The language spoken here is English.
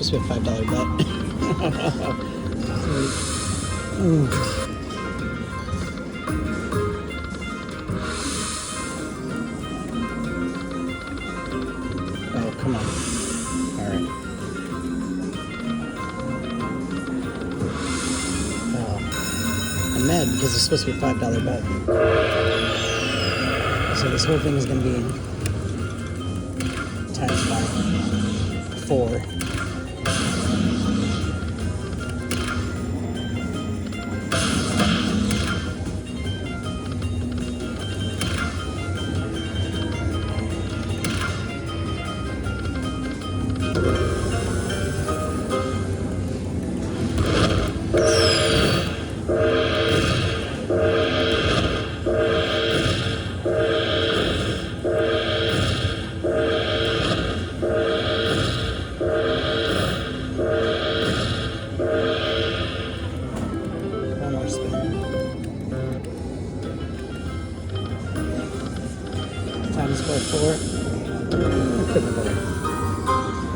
supposed to be a $5 bet. Ooh. Oh, come on. All right. Oh. I'm mad because it's supposed to be a $5 bet. So this whole thing is going to be times by 4. One more spin. Times by 4. Could be better.